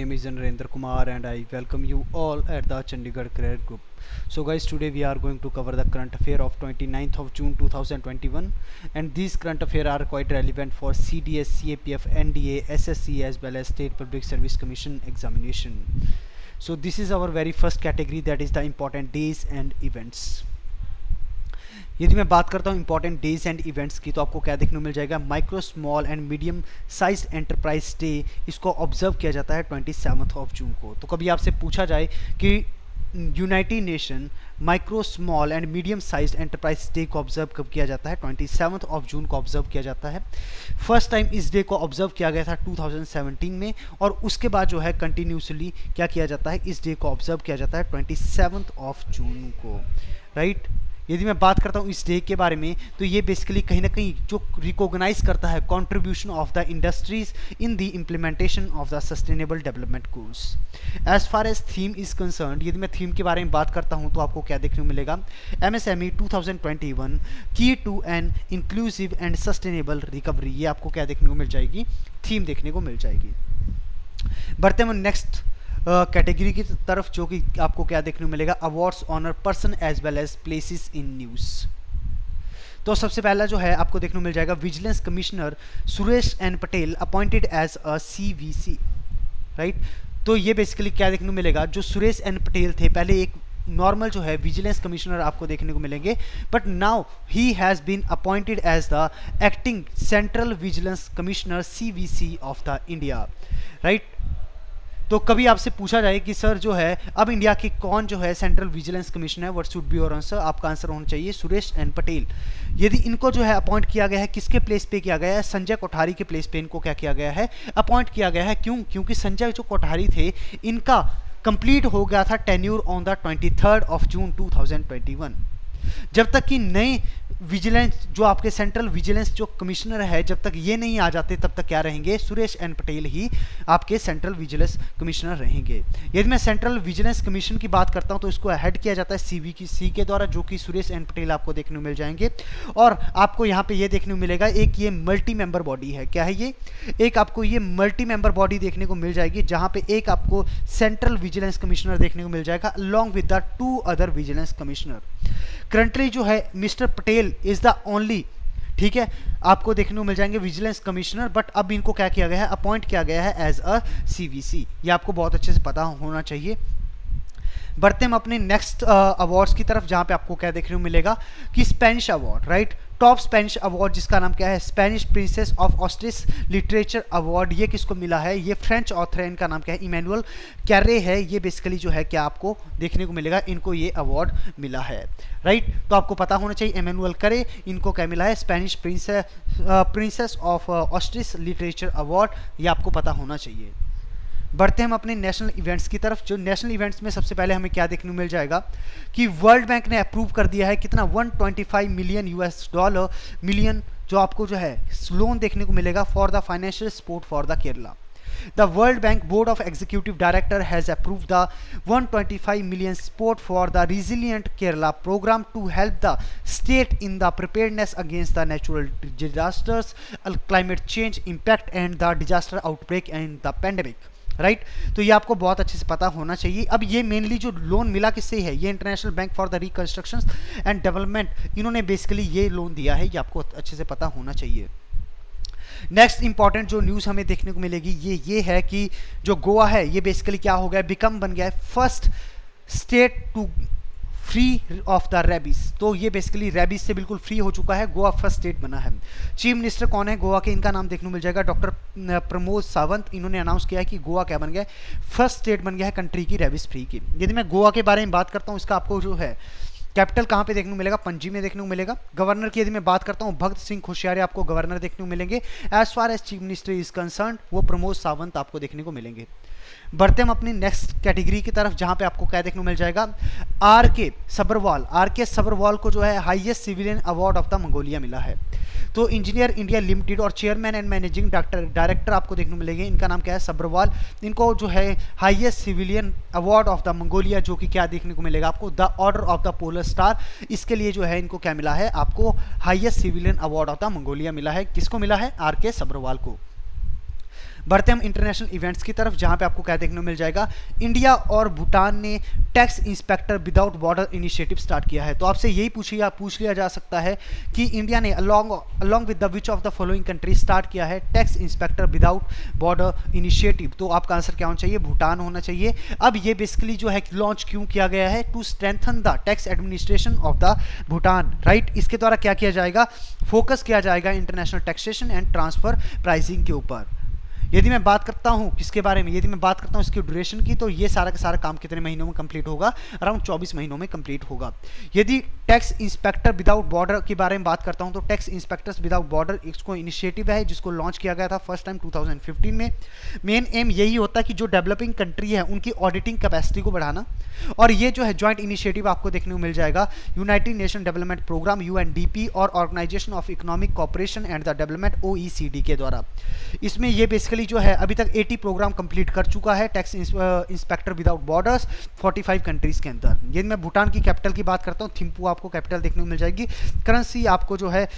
Name is Narendra Kumar and I welcome you all at the Chandigarh Career Group. So guys, today we are going to cover the current affair of 29th of June 2021, and these current affairs are quite relevant for CDS, CAPF, NDA, SSC as well as State Public Service Commission examination. So this is our very first category, that is the important days and events. यदि मैं बात करता हूँ important days and events की, तो आपको क्या देखने को मिल जाएगा, micro small and medium size enterprise day, इसको ऑब्जर्व किया जाता है 27 ऑफ जून को। तो कभी आपसे पूछा जाए कि United nation micro small and medium size enterprise day को ऑब्जर्व कब किया जाता है, 27 ऑफ जून को ऑब्जर्व किया जाता है। फर्स्ट टाइम इस डे को ऑब्जर्व किया गया था 2017 में, और उसके बाद जो है कंटिन्यूसली क्या किया जाता है, इस डे को ऑब्जर्व किया जाता है 27 ऑफ जून को, राइट। यदि मैं बात करता हूँ इस डे के बारे में, तो ये बेसिकली कहीं ना कहीं जो रिकॉग्नाइज करता है contribution of the industries in the implementation of the sustainable development goals. As far as theme is concerned, यदि मैं थीम के बारे में बात करता हूँ तो आपको क्या देखने को मिलेगा, MSME 2021 की to an inclusive and sustainable recovery, ये आपको क्या देखने को मिल जाएगी, थीम देखने को मिल जाएगी। बढ़ते हैं नेक्स्ट कैटेगरी की तरफ, जो कि आपको क्या देखने को मिलेगा, awards honour person as well as places in news. तो सबसे पहला जो है आपको देखने को मिल जाएगा, vigilance commissioner Suresh N Patel appointed as a CVC, right. तो ये बेसिकली क्या देखने को मिलेगा, जो सुरेश एन पटेल थे पहले एक नॉर्मल जो है विजिलेंस कमिश्नर आपको देखने को मिलेंगे, but now he has been appointed as the acting central vigilance commissioner CVC of the India, right. तो कभी आपसे पूछा जाए कि सर जो है अब इंडिया के कौन जो है सेंट्रल विजिलेंस कमिश्नर है, what should be your answer, आपका आंसर होना चाहिए सुरेश एन पटेल। यदि इनको जो है अपॉइंट किया गया है, किसके प्लेस पे किया गया है, संजय कोठारी के प्लेस पे इनको क्या किया गया है, अपॉइंट किया गया है। क्योंकि संजय जो कोठारी थे, इनका कंप्लीट हो गया था tenure on the 23 of June 2021। जब तक कि नए विजिलेंस जो आपके सेंट्रल विजिलेंस जो कमिश्नर है, जब तक ये नहीं आ जाते तब तक क्या रहेंगे, सुरेश एन पटेल ही आपके सेंट्रल विजिलेंस कमिश्नर रहेंगे। यदि मैं सेंट्रल विजिलेंस कमीशन की बात करता हूं तो इसको हेड किया जाता है CVC के द्वारा, जो कि सुरेश एन पटेल आपको देखने को मिल जाएंगे। और आपको यहाँ पे ये देखने को मिलेगा, एक ये मल्टी मेंबर बॉडी है, क्या है ये, एक आपको ये मल्टी मेंबर बॉडी देखने को मिल जाएगी, जहाँ पे एक आपको सेंट्रल विजिलेंस कमिश्नर देखने को मिल जाएगा along with the 2 other vigilance commissioner. Currently जो है mister Patel is the only, ठीक है, आपको देखने को मिल जाएंगे विजिलेंस कमिश्नर, बट अब इनको क्या किया गया है, अपॉइंट किया गया है एज अ CVC। ये आपको बहुत अच्छे से पता होना चाहिए। बढ़ते हम अपने नेक्स्ट अवार्ड्स की तरफ, जहां पे आपको क्या देखने को मिलेगा कि Spanish award, right, top Spanish award जिसका नाम क्या है, Spanish princess of Asturias literature award. ये किसको मिला है, ये फ्रेंच ऑथर है, इनका नाम क्या है, इमैनुअल कैरे है। ये बेसिकली जो है क्या आपको देखने को मिलेगा, इनको ये अवार्ड मिला है, राइट। तो आपको पता होना चाहिए इमैनुअल कैरे, इनको क्या मिला है, Spanish princess of Asturias literature award, ये आपको पता होना चाहिए। बढ़ते हम अपने नेशनल इवेंट्स की तरफ। जो नेशनल इवेंट्स में सबसे पहले हमें क्या देखने को मिल जाएगा कि वर्ल्ड बैंक ने अप्रूव कर दिया है कितना, 125 मिलियन US मिलियन जो आपको जो है लोन देखने को मिलेगा for the financial support for the Kerala. The World Bank Board of Executive Director has approved the 125 million support for the Resilient Kerala program to help the state in the preparedness against the natural disasters, climate change impact and the disaster outbreak and the pandemic, right. तो ये आपको बहुत अच्छे से पता होना चाहिए। अब ये मेनली जो लोन मिला किससे है, ये international bank for the reconstruction and development, इन्होंने बेसिकली ये लोन दिया है, ये आपको अच्छे से पता होना चाहिए। नेक्स्ट इंपॉर्टेंट जो न्यूज़ हमें देखने को मिलेगी ये है कि जो गोवा है, ये बेसिकली क्या हो गया, बिकम बन गया है first state to free of the rabies. तो ये बेसिकली रेबीज से बिल्कुल फ्री हो चुका है, गोवा फर्स्ट स्टेट बना है। चीफ मिनिस्टर कौन है गोवा के, इनका नाम देखने को मिल जाएगा डॉक्टर प्रमोद सावंत। इन्होंने अनाउंस किया है कि गोवा क्या बन गया है, फर्स्ट स्टेट बन गया है कंट्री की रेबीज फ्री की। यदि मैं गोवा के बारे में बात करता हूँ, इसका आपको जो है कैपिटल कहाँ पे देखने को मिलेगा, पणजी में देखने को मिलेगा। गवर्नर की यदि मैं बात करता हूँ, भगत सिंह कोश्यारी आपको गवर्नर देखने को मिलेंगे। As far as chief minister is concern, वो प्रमोद सावंत आपको देखने को मिलेंगे। बढ़ते हम अपनी नेक्स्ट कैटेगरी की तरफ, जहां पे आपको क्या देखने को मिल जाएगा, आर के सब्रवाल को जो है highest civilian award of the Mongolia मिला है। तो इंजीनियर इंडिया लिमिटेड और चेयरमैन एंड मैनेजिंग डायरेक्टर आपको देखने को मिलेंगे, इनका नाम क्या है, सब्रवाल। इनको जो है highest civilian award of the Mongolia, जो कि क्या देखने को मिलेगा आपको, the order of the polar star, इसके लिए जो है इनको क्या मिला है, आपको highest civilian award of the Mongolia मिला है। किसको मिला है, RK सब्रवाल को। बढ़ते हम इंटरनेशनल इवेंट्स की तरफ, जहां पे आपको क्या देखने को मिल जाएगा, इंडिया और भूटान ने tax inspector without border initiative start किया है। तो आपसे यही पूछ लिया जा सकता है कि इंडिया ने along with the which of the following country start किया है tax inspector without border initiative. तो आपका आंसर क्या होना चाहिए, भूटान होना चाहिए। अब ये बेसिकली जो है लॉन्च क्यों किया गया है, to strengthen the tax administration of the Bhutan, right. इसके द्वारा क्या किया जाएगा, फोकस किया जाएगा international taxation and transfer pricing के ऊपर। यदि मैं बात करता हूं किसके बारे में, यदि मैं बात करता हूं इसकी ड्यूरेशन की, तो ये सारा का सारा काम कितने महीनों में कंप्लीट होगा, अराउंड 24 महीनों में कंप्लीट होगा। यदि टैक्स इंस्पेक्टर विदाउट बॉर्डर के बारे में बात करता हूं, तो टैक्स इंस्पेक्टर्स विदाउट बॉर्डर इसको इनिशिएटिव है जिसको लॉन्च किया गया था फर्स्ट टाइम 2015 में। मेन एम यही होता है कि जो डेवलपिंग कंट्री है उनकी ऑडिटिंग कैपेसिटी को बढ़ाना, और ये जो है ज्वाइंट इनिशिएटिव आपको देखने को मिल जाएगा united nation development programme UNDP और organisation of economic cooperation and the development OECD के द्वारा। इसमें ये बेसिकली जो है अभी तक 80 प्रोग्राम कंप्लीट कर चुका है tax inspector without borders 45 countries के अंदर। यदि मैं भूटान की कैपिटल की बात करता हूँ, थिम्पू आपको कैपिटल देखने को मिल जाएगी। करेंसी आपको जो है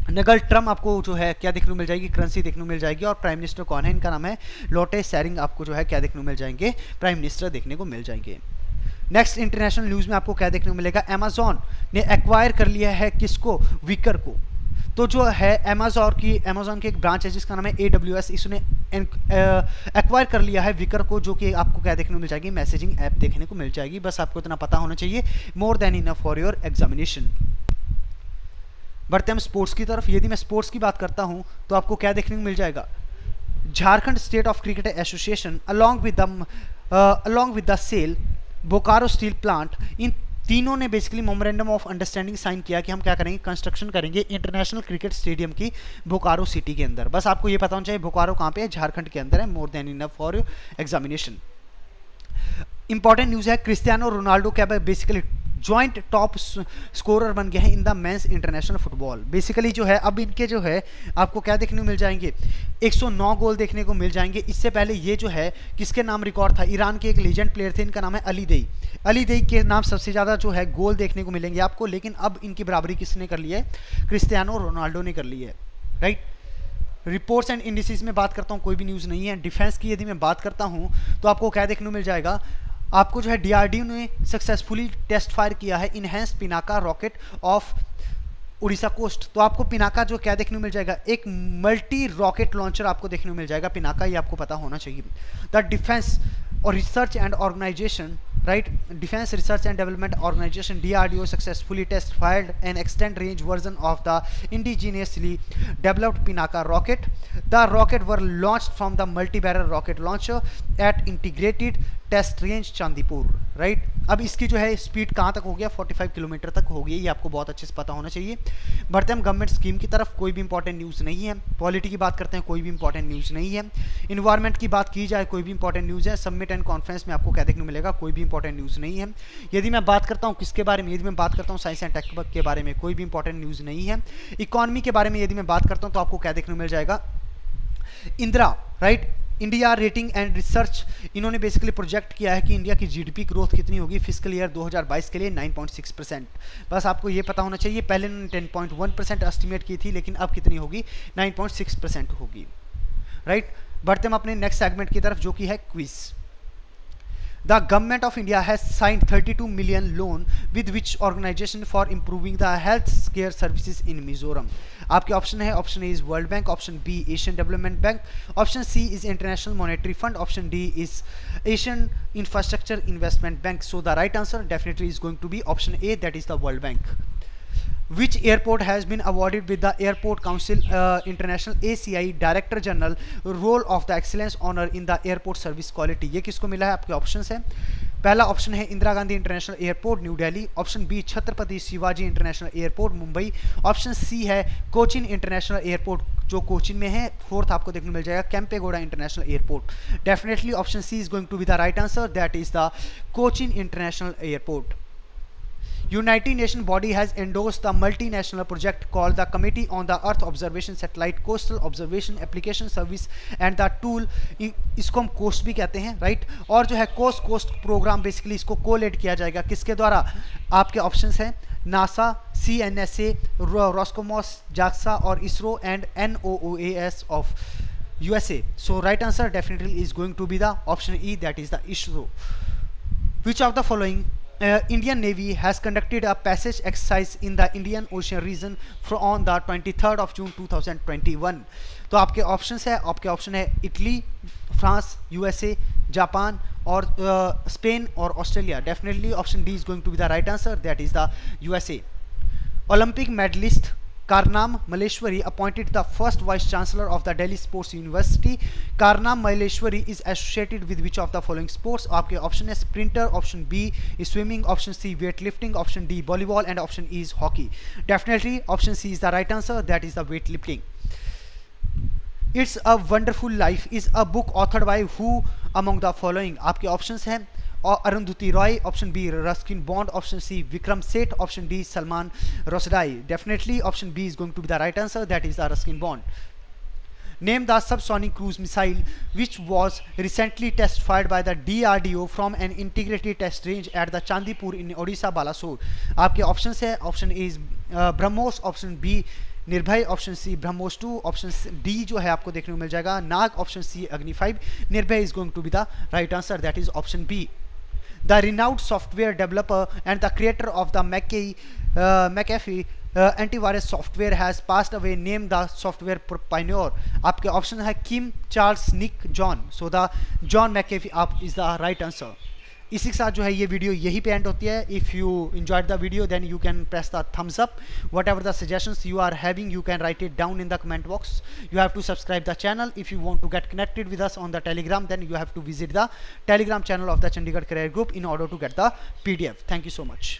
नगल ट्रम आपको जो है क्या देखने को मिल जाएगी, करेंसी देखने को मिल जाएगी। और प्राइम मिनिस्टर कौन है, इनका नाम है लोटे शेरिंग, आपको जो है क्या देखने को मिल जाएंगे, प्राइम मिनिस्टर देखने को मिल जाएंगे। नेक्स्ट इंटरनेशनल न्यूज में आपको क्या देखने को मिलेगा, अमेजॉन ने एक्वायर कर लिया है किसको, विकर को। तो जो है अमेजॉन की एक ब्रांच है जिसका नाम है AWS, इसने एक्वायर कर लिया है विकर को, जो कि आपको क्या देखने को मिल जाएगी, मैसेजिंग ऐप देखने को मिल जाएगी। बस आपको इतना पता होना चाहिए, मोर than enough for your examination. बढ़ते हम स्पोर्ट्स की तरफ। यदि मैं स्पोर्ट्स की बात करता हूं तो आपको क्या देखने को मिल जाएगा, Jharkhand state of cricket association along with the SAIL Bokaro steel plant, इन तीनों ने basically memorandum of understanding sign किया कि हम क्या करेंगे, कंस्ट्रक्शन करेंगे इंटरनेशनल क्रिकेट स्टेडियम की बोकारो सिटी के अंदर। बस आपको ये पता होना चाहिए बोकारो कहाँ पे है, झारखंड के अंदर है, more than enough for your examination. Important news है, क्रिस्टियानो रोनाल्डो क्या बेसिकली जॉइंट टॉप स्कोरर बन गए हैं in the men's international football. Basically जो है अब इनके जो है आपको क्या देखने को मिल जाएंगे, 109 गोल देखने को मिल जाएंगे। इससे पहले ये जो है किसके नाम रिकॉर्ड था, ईरान के एक लेजेंड प्लेयर थे, इनका नाम है अली देई। अली देई के नाम सबसे ज़्यादा जो है गोल देखने को मिलेंगे आपको, लेकिन अब इनकी बराबरी किसने कर ली है, क्रिस्टियानो रोनाल्डो ने कर ली है, राइट। रिपोर्ट्स एंड इंडिसेस में बात करता हूँ, कोई भी न्यूज़ नहीं है। डिफेंस की यदि मैं बात करता हूँ तो आपको क्या देखने को मिल जाएगा, आपको जो है DRDO ने सक्सेसफुली टेस्ट फायर किया है enhanced Pinaka rocket off Orissa coast. तो आपको पिनाका जो क्या देखने को मिल जाएगा, एक मल्टी रॉकेट लॉन्चर आपको देखने को मिल जाएगा पिनाका, ये आपको पता होना चाहिए। द डिफेंस और research and organisation, right, defence research and development organisation DRDO successfully test fired an extend range version of the indigenously developed Pinaka rocket. The rocket were launched from the multi barrel rocket launcher at integrated test range Chandipur, right. अब इसकी जो है speed कहाँ तक हो गया, 45 kilometre तक हो गई, ये आपको बहुत अच्छे से पता होना चाहिए। बढ़ते हम गवर्नमेंट स्कीम की तरफ, कोई भी इंपॉर्टेंट न्यूज़ नहीं है। पॉलिटी की बात करते हैं, कोई भी इंपॉर्टेंट न्यूज़ नहीं है। इन्वायरमेंट की बात की जाए, कोई भी इंपॉर्टेंट न्यूज़ है। समिट एंड कॉन्फ्रेंस में आपको क्या देखने को मिलेगा, कोई भी इंपॉर्टेंट न्यूज़ नहीं है। यदि मैं बात करता हूँ किसके बारे में, यदि मैं बात करता हूँ साइंस एंड टेक के बारे में, कोई भी इंपॉर्टेंट न्यूज़ नहीं है। इकोनॉमी के बारे में यदि मैं बात करता हूँ तो आपको क्या देखने को मिल जाएगा, Indira, right, India rating and research, इन्होंने बेसिकली प्रोजेक्ट किया है कि इंडिया की GDP ग्रोथ कितनी होगी फिस्कल ईयर 2022 के लिए, 9.6%। बस आपको ये पता होना चाहिए, पहले इन्होंने 10.1% एस्टिमेट की थी, लेकिन अब कितनी होगी, 9.6% होगी, राइट। बढ़ते हम अपने नेक्स्ट सेगमेंट की तरफ, जो कि है quiz. The Government of India has signed 32 million loan with which organization for improving the health care services in Mizoram। आपके ऑप्शन है, option A is World Bank, option B Asian Development Bank, option C is International Monetary Fund, option D is Asian Infrastructure Investment Bank. So the right answer definitely is going to be option A, that is the World Bank. Which airport has been awarded with the Airport Council International ACI Director General Role of the Excellence Honor in the Airport Service Quality? ये किसको मिला है, आपके options हैं। पहला option है Indira Gandhi international airport New Delhi, option B Chhatrapati Shivaji international airport Mumbai, option C है Cochin international airport जो कोचिन में है, फोर्थ आपको देखने को मिल जाएगा Kempegowda international airport. Definitely option C is going to be the right answer, that is the Cochin international airport. United Nations body has endorsed the multinational project called the Committee on the Earth Observation Satellite Coastal Observation Application Service and the tool, इसको हम coast भी कहते हैं, right. और जो है coast programme basically इसको collate किया जाएगा किसके द्वारा, आपके ऑप्शंस हैं नासा, CNSA, रोस्कोमोस, जाक्सा और ISRO and NOAAS of USA. So right answer definitely is going to be the option E, that is the ISRO. Which of the following Indian Navy has conducted a passage exercise in the Indian Ocean region on the 23rd of June 2021? तो आपके option है Italy, France, USA, Japan और Spain और Australia. Definitely option D is going to be the right answer, that is the USA. Olympic medalist Karnam Malleshwari appointed the first Vice Chancellor of the Delhi Sports University. Karnam Malleshwari is associated with which of the following sports? आपके option है sprinter, option B swimming, option C weight lifting, option D volleyball and option E is hockey. Definitely option C is the right answer, that is the weight lifting. It's a Wonderful Life is a book authored by who among the following? आपके options हैं Arundhati Roy, option B Ruskin Bond, option C Vikram Seth, option D Salman Rushdie. Definitely option B is going to be the right answer, that is the Ruskin Bond. Name the subsonic cruise missile which was recently test fired by the DRDO from an integrated test range at the Chandipur in Odisha, Balasore. आपके options है option A is BrahMos, option B Nirbhay, option C BrahMos 2, option D जो है आपको देखने को मिल जाएगा नाग, option C Agni 5. Nirbhay is going to be the right answer, that is option B. The renowned software developer and the creator of the McAfee antivirus software has passed away. Name the software pioneer. आपके option है Kim, Charles, Nick, John. So the John McAfee आप is the right answer. इसी के साथ जो है ये video यहीं पे एंड होती है. If you enjoyed the video then you can press the thumbs up. Whatever the suggestions you are having, you can write it down in the comment box. You have to subscribe the channel. If you want to get connected with us on the Telegram, then you have to visit the Telegram channel of the Chandigarh Career Group in order to get the PDF. Thank you so much.